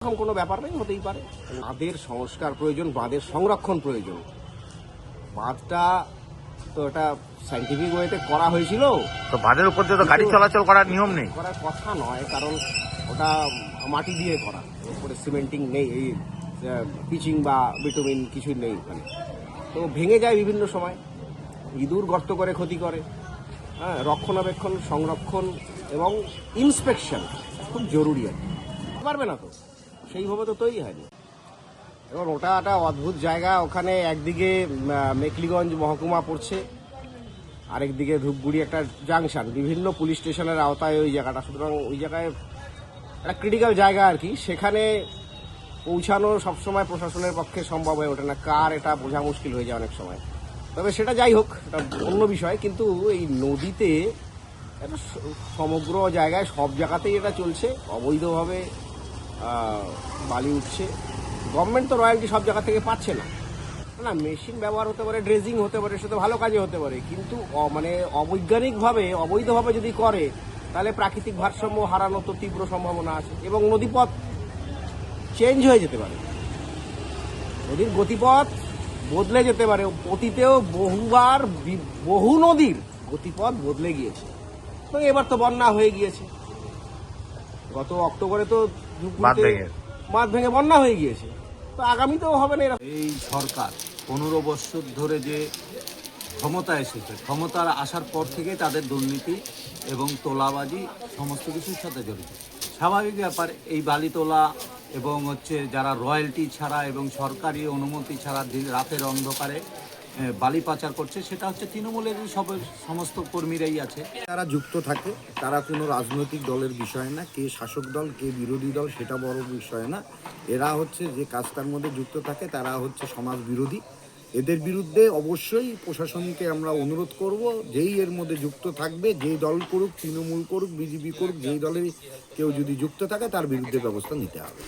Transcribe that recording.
এরকম কোনো ব্যাপার নেই, হতেই পারে। বাঁধের সংস্কার প্রয়োজন, বাঁধের সংরক্ষণ প্রয়োজন। বাঁধটা তো এটা সাইন্টিফিক ওয়েতে করা হয়েছিল, তো বাঁধের উপর দিয়ে তো গাড়ি চলাচল করার নিয়ম নেই। করার কথা নয়, কারণ ওটা মাটি দিয়ে করা, উপরে সিমেন্টিং নেই, এই পিচিং বা বিটুমিন কিছুই নেই ওখানে। তো ভেঙে যায় বিভিন্ন সময়, ইঁদুর গর্ত করে ক্ষতি করে। হ্যাঁ, রক্ষণাবেক্ষণ, সংরক্ষণ এবং ইন্সপেকশন খুব জরুরি আর কি। পারবে না তো, সেইভাবে তো তৈরি হয়নি। এবং ওটা একটা অদ্ভুত জায়গা, ওখানে একদিকে মেখলিগঞ্জ মহকুমা পড়ছে, আরেকদিকে ধূপগুড়ি একটা জাংশন, বিভিন্ন পুলিশ স্টেশনের আওতায় ওই জায়গাটা। সুতরাং ওই জায়গায় একটা ক্রিটিক্যাল জায়গা আর কি, সেখানে পৌঁছানো সবসময় প্রশাসনের পক্ষে সম্ভব হয়ে ওঠে না। কার এটা বোঝা মুশকিল হয়ে যায় অনেক সময়। তবে সেটা যাই হোক, এটা অন্য বিষয়। কিন্তু এই নদীতে এটা সমগ্র জায়গায় সব জায়গাতেই এটা চলছে, অবৈধভাবে বালি উঠছে। গভর্নমেন্ট তো রয়্যালটি সব জায়গা থেকে পাচ্ছে না। না, মেশিন ব্যবহার হতে পারে, ড্রেজিং হতে পারে, সেটা ভালো কাজে হতে পারে, কিন্তু মানে অবৈজ্ঞানিকভাবে, অবৈধভাবে যদি করে, তাহলে প্রাকৃতিক ভারসাম্য হারানোর তো তীব্র সম্ভাবনা আছে এবং নদীপথ চেঞ্জ হয়ে যেতে পারে, নদীর গতিপথ বদলে যেতে পারে। অতীতেও বহুবার বহু নদীর গতিপথ বদলে গিয়েছে। তো এবার তো বন্যা হয়ে গিয়েছে, গত অক্টোবরে তো বাঁধ ভেঙে বন্যা হয়ে গিয়েছে। তো আগামীতেও হবে না। এই সরকার 15 বছর ধরে যে ক্ষমতা এসেছে, ক্ষমতার আসার পর থেকে তাদের দুর্নীতি এবং তোলাবাজি সমস্ত কিছুর সাথে জড়িত। স্বাভাবিক ব্যাপার, এই বালি তোলা এবং যারা রয়্যালটি ছাড়া এবং সরকারি অনুমতি ছাড়া রাতের অন্ধকারে বালি পাচার করছে, সেটা তৃণমূলেরই সমস্ত কর্মীরাই আছে। তারা যুক্ত থাকে, তারা কোনো রাজনৈতিক দলের বিষয় না, কে শাসক দল কে বিরোধী দল সেটা বড় বিষয় না। এরা যে কাজটার মধ্যে যুক্ত থাকে তারা সমাজ বিরোধী। এদের বিরুদ্ধে অবশ্যই প্রশাসনকে আমরা অনুরোধ করব, যেই এর মধ্যে যুক্ত থাকবে, যেই দল করুক, তৃণমূল করুক, বিজেপি করুক, যেই দলের কেউ যদি যুক্ত থাকে তার বিরুদ্ধে ব্যবস্থা নিতে হবে।